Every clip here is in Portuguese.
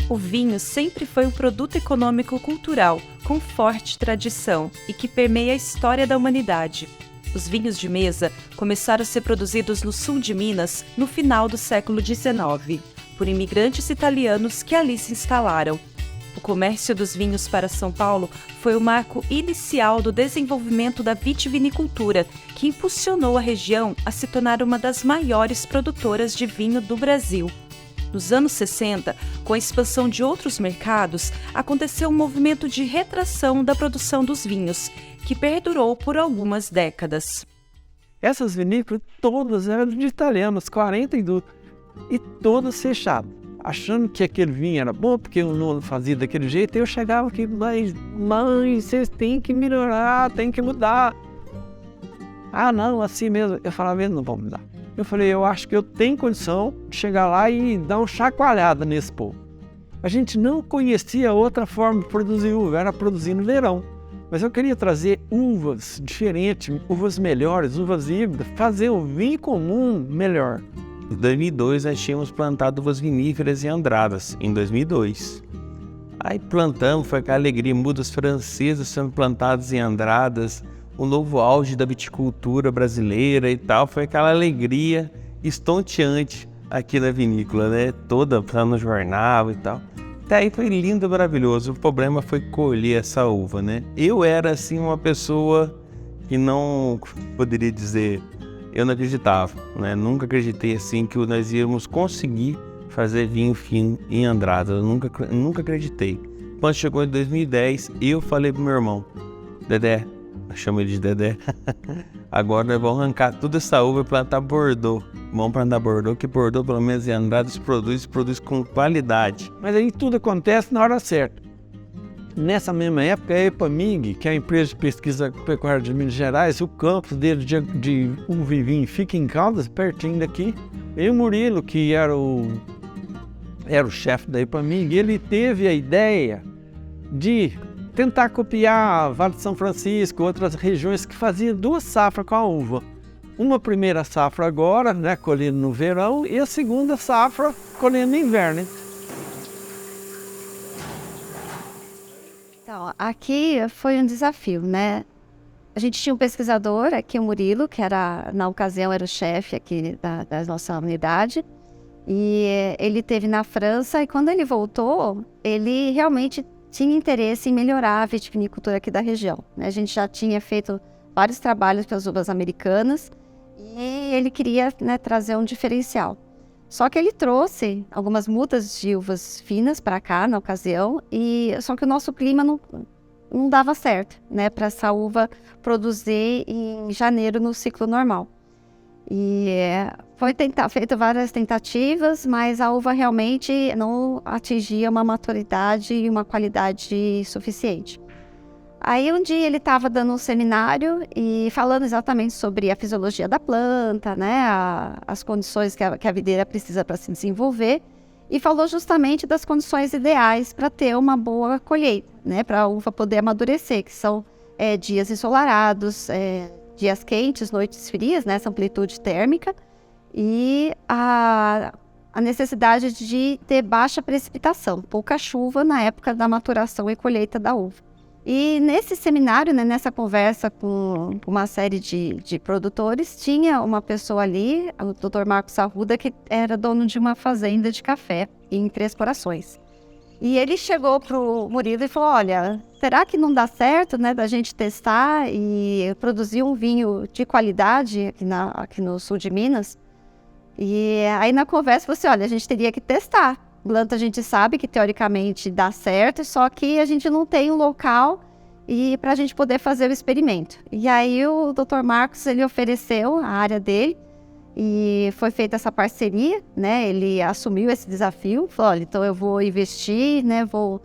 O vinho sempre foi um produto econômico-cultural com forte tradição e que permeia a história da humanidade. Os vinhos de mesa começaram a ser produzidos no sul de Minas no final do século XIX, por imigrantes italianos que ali se instalaram. O comércio dos vinhos para São Paulo foi o marco inicial do desenvolvimento da vitivinicultura, que impulsionou a região a se tornar uma das maiores produtoras de vinho do Brasil. Nos anos 60, com a expansão de outros mercados, aconteceu um movimento de retração da produção dos vinhos, que perdurou por algumas décadas. Essas vinícolas todas eram de italianos, 42, e todas fechadas, achando que aquele vinho era bom, porque o nono fazia daquele jeito. Eu chegava aqui, mas mãe, vocês têm que melhorar, tem que mudar. Ah, não, assim mesmo. Eu falava, eles não vão mudar. Eu falei, eu acho que eu tenho condição de chegar lá e dar uma chacoalhada nesse povo. A gente não conhecia outra forma de produzir uva, era produzir no verão. Mas eu queria trazer uvas diferentes, uvas melhores, uvas híbridas, fazer o vinho comum melhor. Em 2002, nós tínhamos plantado uvas viníferas em Andradas, em 2002. Aí plantamos, foi aquela alegria, mudas francesas sendo plantadas em Andradas, o novo auge da viticultura brasileira e tal, foi aquela alegria estonteante aqui na vinícola, né? Toda no jornal e tal. Até aí foi lindo e maravilhoso. O problema foi colher essa uva, né? Eu era, assim, uma pessoa que não poderia dizer, eu não acreditava, né? Nunca acreditei, assim, que nós íamos conseguir fazer vinho fino em Andradas. Eu nunca acreditei. Quando chegou em 2010, eu falei pro meu irmão, Dedé, eu chamo ele de Dedé, agora nós vamos arrancar toda essa uva e plantar Bordeaux. Vamos plantar Bordeaux, que Bordeaux, pelo menos em Andradas, produz com qualidade. Mas aí tudo acontece na hora certa. Nessa mesma época, a Epamig, que é a empresa de pesquisa pecuária de Minas Gerais, o campus dele de uva e vinho fica em Caldas, pertinho daqui. E o Murilo, que era o chefe da Epamig, ele teve a ideia de tentar copiar Vale de São Francisco, outras regiões que faziam 2 safras com a uva. Uma primeira safra agora, né, colhendo no verão, e a segunda safra colhendo no inverno. Então, aqui foi um desafio, né? A gente tinha um pesquisador aqui, o Murilo, que na ocasião era o chefe aqui da nossa unidade, e ele esteve na França, e quando ele voltou, ele realmente tinha interesse em melhorar a vitivinicultura aqui da região, né? A gente já tinha feito vários trabalhos para as uvas americanas e ele queria, né, trazer um diferencial. Só que ele trouxe algumas mudas de uvas finas para cá na ocasião, só que o nosso clima não dava certo, né, para essa uva produzir em janeiro no ciclo normal. Foi feito várias tentativas, mas a uva realmente não atingia uma maturidade e uma qualidade suficiente. Aí um dia ele estava dando um seminário e falando exatamente sobre a fisiologia da planta, né, as condições que a videira precisa para se desenvolver, e falou justamente das condições ideais para ter uma boa colheita, né, para a uva poder amadurecer, que são dias ensolarados, dias quentes, noites frias, né, essa amplitude térmica, e a necessidade de ter baixa precipitação, pouca chuva na época da maturação e colheita da uva. E nesse seminário, né, nessa conversa com uma série de produtores, tinha uma pessoa ali, o Dr. Marcos Arruda, que era dono de uma fazenda de café em Três Corações. E ele chegou pro Murilo e falou, olha, será que não dá certo, né, da gente testar e produzir um vinho de qualidade aqui no sul de Minas? E aí na conversa, você, olha, a gente teria que testar. Planta a gente sabe que teoricamente dá certo, só que a gente não tem um local para a gente poder fazer o experimento. E aí o Dr. Marcos, ele ofereceu a área dele e foi feita essa parceria, né? Ele assumiu esse desafio, falou, olha, então eu vou investir, né? Vou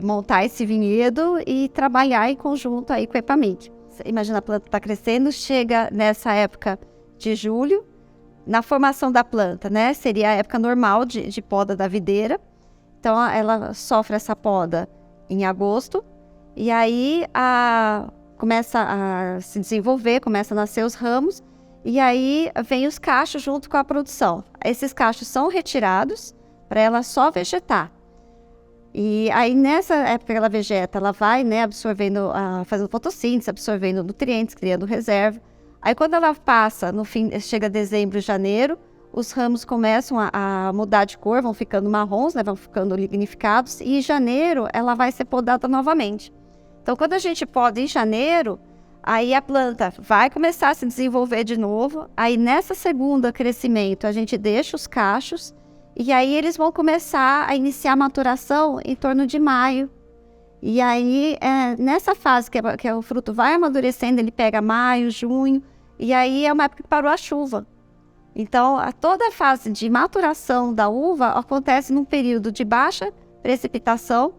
montar esse vinhedo e trabalhar em conjunto aí com a Epamig. Imagina, a planta está crescendo, chega nessa época de julho, na formação da planta, né? Seria a época normal de poda da videira. Então, ela sofre essa poda em agosto. E aí, começa a se desenvolver, começa a nascer os ramos. E aí, vem os cachos junto com a produção. Esses cachos são retirados para ela só vegetar. E aí nessa época que ela vegeta, ela vai, né, absorvendo, fazendo fotossíntese, absorvendo nutrientes, criando reserva. Aí quando ela passa, no fim, chega dezembro e janeiro, os ramos começam a mudar de cor, vão ficando marrons, né, vão ficando lignificados, e em janeiro ela vai ser podada novamente. Então quando a gente poda em janeiro, aí a planta vai começar a se desenvolver de novo, aí nessa segunda crescimento a gente deixa os cachos, e aí eles vão começar a iniciar a maturação em torno de maio. E aí, nessa fase que o fruto vai amadurecendo, ele pega maio, junho, e aí é uma época que parou a chuva. Então, toda a fase de maturação da uva acontece num período de baixa precipitação,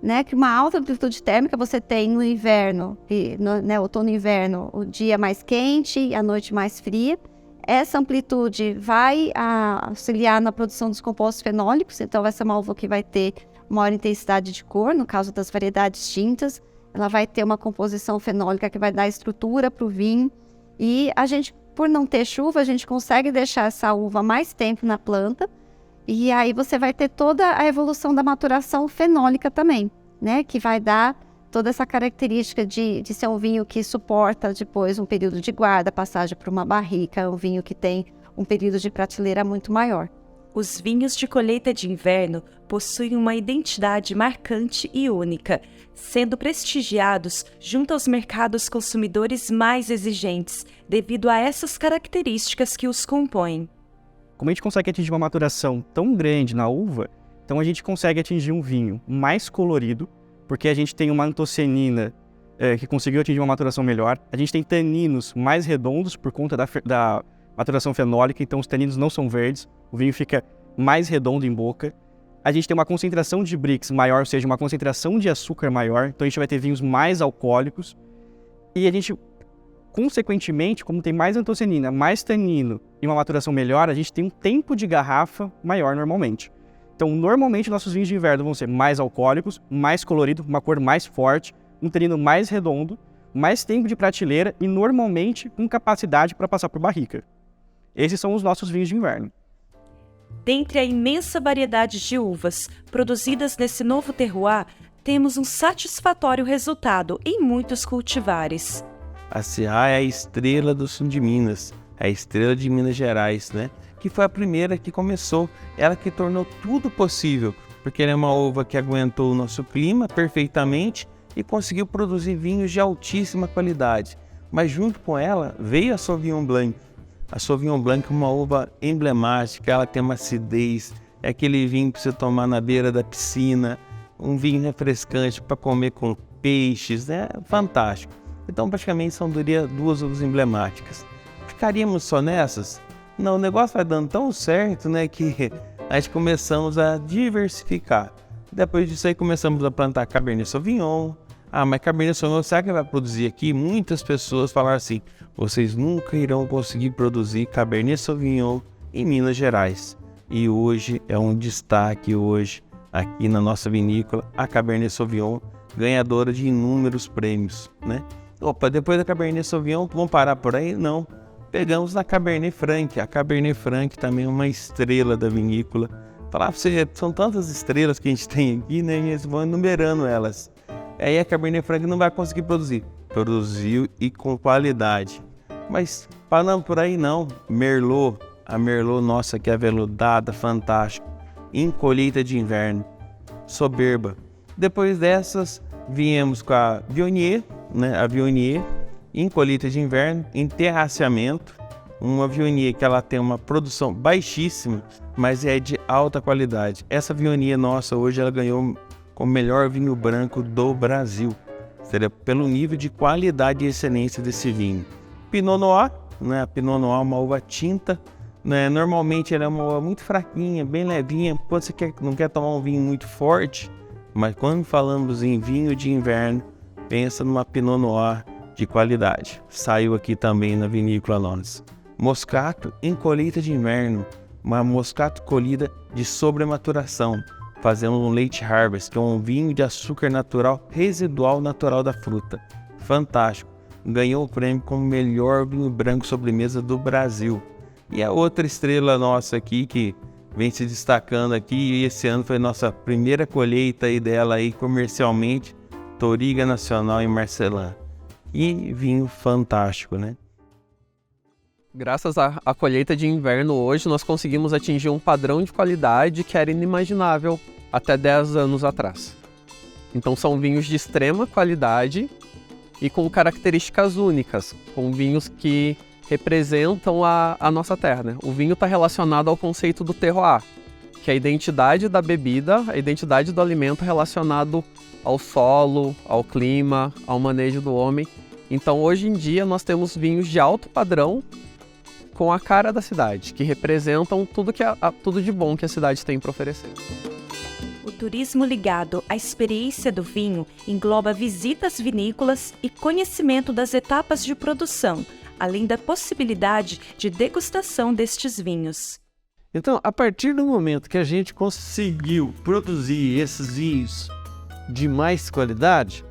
né, que uma alta amplitude térmica você tem no inverno, né, outono e inverno, o dia mais quente e a noite mais fria. Essa amplitude vai auxiliar na produção dos compostos fenólicos, então vai ser uma uva que vai ter maior intensidade de cor, no caso das variedades tintas, ela vai ter uma composição fenólica que vai dar estrutura para o vinho. E a gente, por não ter chuva, a gente consegue deixar essa uva mais tempo na planta, e aí você vai ter toda a evolução da maturação fenólica também, né? Que vai dar toda essa característica de ser um vinho que suporta depois um período de guarda, passagem por uma barrica, um vinho que tem um período de prateleira muito maior. Os vinhos de colheita de inverno possuem uma identidade marcante e única, sendo prestigiados junto aos mercados consumidores mais exigentes, devido a essas características que os compõem. Como a gente consegue atingir uma maturação tão grande na uva, então a gente consegue atingir um vinho mais colorido, porque a gente tem uma antocianina que conseguiu atingir uma maturação melhor. A gente tem taninos mais redondos por conta da maturação fenólica, então os taninos não são verdes, o vinho fica mais redondo em boca. A gente tem uma concentração de Brix maior, ou seja, uma concentração de açúcar maior, então a gente vai ter vinhos mais alcoólicos. E a gente, consequentemente, como tem mais antocianina, mais tanino e uma maturação melhor, a gente tem um tempo de garrafa maior normalmente. Então, normalmente, nossos vinhos de inverno vão ser mais alcoólicos, mais coloridos, uma cor mais forte, um tanino mais redondo, mais tempo de prateleira e, normalmente, com capacidade para passar por barrica. Esses são os nossos vinhos de inverno. Dentre a imensa variedade de uvas produzidas nesse novo terroir, temos um satisfatório resultado em muitos cultivares. A Syrah é a estrela do sul de Minas, a estrela de Minas Gerais, né? Que foi a primeira que começou, ela que tornou tudo possível, porque ela é uma uva que aguentou o nosso clima perfeitamente e conseguiu produzir vinhos de altíssima qualidade. Mas junto com ela veio a Sauvignon Blanc. A Sauvignon Blanc é uma uva emblemática, ela tem uma acidez, é aquele vinho para você tomar na beira da piscina, um vinho refrescante para comer com peixes, né? Fantástico. Então praticamente são duas uvas emblemáticas. Ficaríamos só nessas? Não, o negócio vai dando tão certo, né, que a gente começamos a diversificar. Depois disso aí começamos a plantar Cabernet Sauvignon. Mas Cabernet Sauvignon, será que vai produzir aqui? Muitas pessoas falaram assim, vocês nunca irão conseguir produzir Cabernet Sauvignon em Minas Gerais. E hoje é um destaque aqui na nossa vinícola, a Cabernet Sauvignon, ganhadora de inúmeros prêmios, né? Depois da Cabernet Sauvignon, vamos parar por aí? Não. Pegamos na Cabernet Franc. A Cabernet Franc também é uma estrela da vinícola. Falar pra você, são tantas estrelas que a gente tem aqui, né? E eles vão enumerando elas. Aí a Cabernet Franc não vai conseguir produzir. Produziu e com qualidade. Mas parando por aí não. Merlot, a Merlot nossa que é aveludada, fantástica. Em colheita de inverno. Soberba. Depois dessas, viemos com a Viognier, né? A Viognier. Em colheita de inverno, em terraceamento, uma Viognier que ela tem uma produção baixíssima, mas é de alta qualidade. Essa Viognier nossa hoje ela ganhou como melhor vinho branco do Brasil, seria pelo nível de qualidade e excelência desse vinho. Pinot Noir, né? A Pinot Noir é uma uva tinta, né? Normalmente ela é uma uva muito fraquinha, bem levinha, quando você não quer tomar um vinho muito forte, mas quando falamos em vinho de inverno, pensa numa Pinot Noir de qualidade. Saiu aqui também na vinícola nossa. Moscato em colheita de inverno, uma Moscato colhida de sobrematuração, fazendo um late harvest, que é um vinho de açúcar natural, residual natural da fruta. Fantástico. Ganhou o prêmio como melhor vinho branco sobremesa do Brasil. E a outra estrela nossa aqui, que vem se destacando aqui, e esse ano foi nossa primeira colheita aí dela aí comercialmente, Touriga Nacional em Marcelã. E vinho fantástico, né? Graças à colheita de inverno hoje, nós conseguimos atingir um padrão de qualidade que era inimaginável até 10 anos atrás. Então são vinhos de extrema qualidade e com características únicas, com vinhos que representam a nossa terra, né? O vinho está relacionado ao conceito do terroir, que é a identidade da bebida, a identidade do alimento relacionado ao solo, ao clima, ao manejo do homem. Então hoje em dia nós temos vinhos de alto padrão com a cara da cidade, que representam tudo de bom que a cidade tem para oferecer. O turismo ligado à experiência do vinho engloba visitas vinícolas e conhecimento das etapas de produção, além da possibilidade de degustação destes vinhos. Então, a partir do momento que a gente conseguiu produzir esses vinhos de mais qualidade,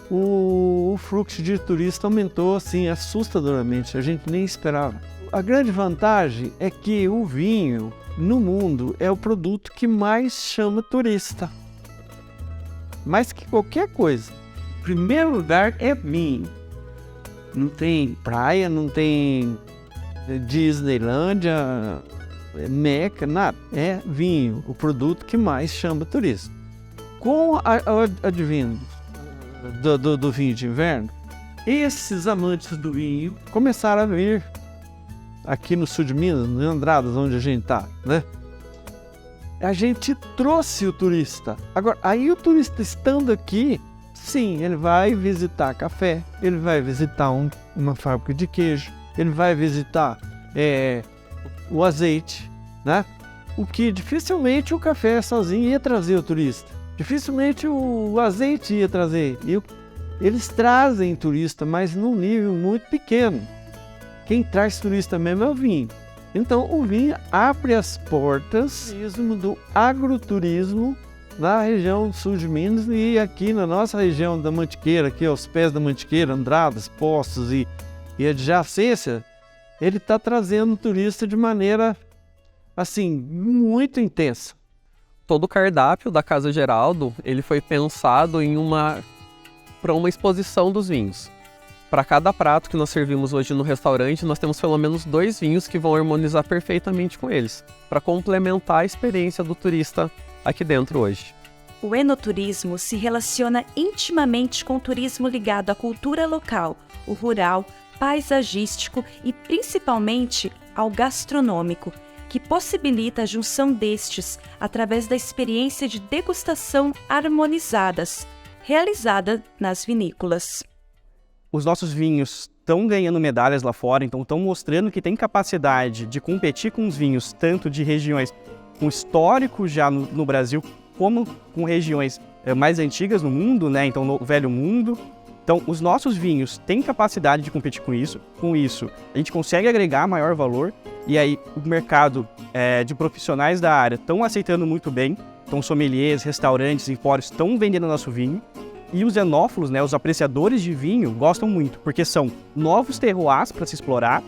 o fluxo de turista aumentou assim assustadoramente, a gente nem esperava. A grande vantagem é que o vinho no mundo é o produto que mais chama turista. Mais que qualquer coisa. Em primeiro lugar é vinho. Não tem praia, não tem Disneylândia, Meca, nada. É vinho, o produto que mais chama turista. Com o advento do vinho de inverno, esses amantes do vinho começaram a vir aqui no sul de Minas, em Andradas, onde a gente está, né? A gente trouxe o turista. Agora, aí o turista estando aqui, sim, ele vai visitar café, ele vai visitar uma fábrica de queijo, ele vai visitar o azeite, né? O que dificilmente o café sozinho ia trazer o turista. Dificilmente o azeite ia trazer. Eles trazem turista, mas num nível muito pequeno. Quem traz turista mesmo é o vinho. Então o vinho abre as portas do agroturismo na região sul de Minas e aqui na nossa região da Mantiqueira, aqui aos pés da Mantiqueira, Andradas, Poços e adjacência, ele está trazendo turista de maneira assim muito intensa. Todo o cardápio da Casa Geraldo ele foi pensado para uma exposição dos vinhos. Para cada prato que nós servimos hoje no restaurante, nós temos pelo menos 2 vinhos que vão harmonizar perfeitamente com eles, para complementar a experiência do turista aqui dentro hoje. O enoturismo se relaciona intimamente com o turismo ligado à cultura local, o rural, paisagístico e principalmente ao gastronômico, que possibilita a junção destes através da experiência de degustação harmonizadas, realizada nas vinícolas. Os nossos vinhos estão ganhando medalhas lá fora, então estão mostrando que tem capacidade de competir com os vinhos tanto de regiões com histórico já no Brasil, como com regiões mais antigas no mundo, né? Então no Velho Mundo. Então os nossos vinhos têm capacidade de competir com isso. Com isso, a gente consegue agregar maior valor e aí o mercado de profissionais da área estão aceitando muito bem. Então sommeliers, restaurantes, empórios estão vendendo nosso vinho. E os enófilos, né, os apreciadores de vinho, gostam muito, porque são novos terroirs para se explorar.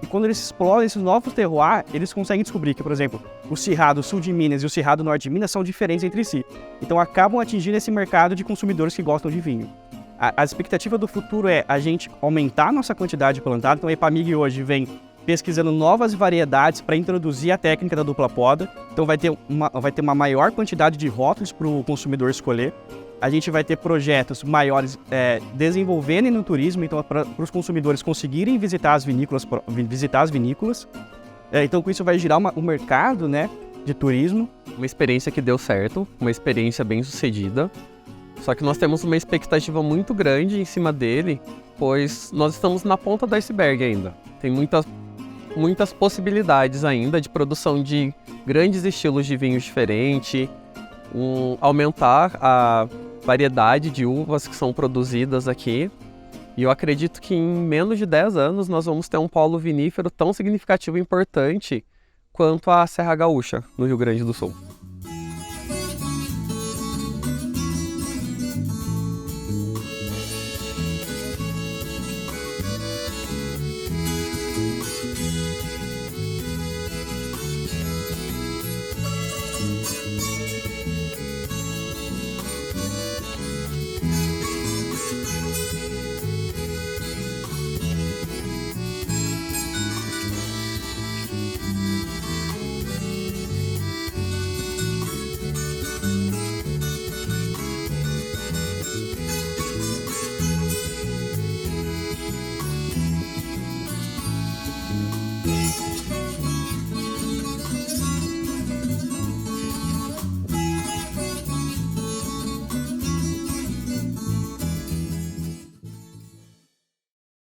E quando eles exploram esses novos terroirs, eles conseguem descobrir que, por exemplo, o Cerrado Sul de Minas e o Cerrado Norte de Minas são diferentes entre si. Então acabam atingindo esse mercado de consumidores que gostam de vinho. A expectativa do futuro é a gente aumentar a nossa quantidade plantada. Então a Epamig hoje vem pesquisando novas variedades para introduzir a técnica da dupla poda. Então vai ter uma maior quantidade de rótulos para o consumidor escolher. A gente vai ter projetos maiores desenvolvendo no turismo, então para os consumidores conseguirem visitar as vinícolas. Então com isso vai girar um mercado, né, de turismo. Uma experiência que deu certo, uma experiência bem sucedida. Só que nós temos uma expectativa muito grande em cima dele, pois nós estamos na ponta do iceberg ainda. Tem muitas possibilidades ainda de produção de grandes estilos de vinhos diferentes, aumentar a variedade de uvas que são produzidas aqui. E eu acredito que em menos de 10 anos nós vamos ter um polo vinífero tão significativo e importante quanto a Serra Gaúcha, no Rio Grande do Sul.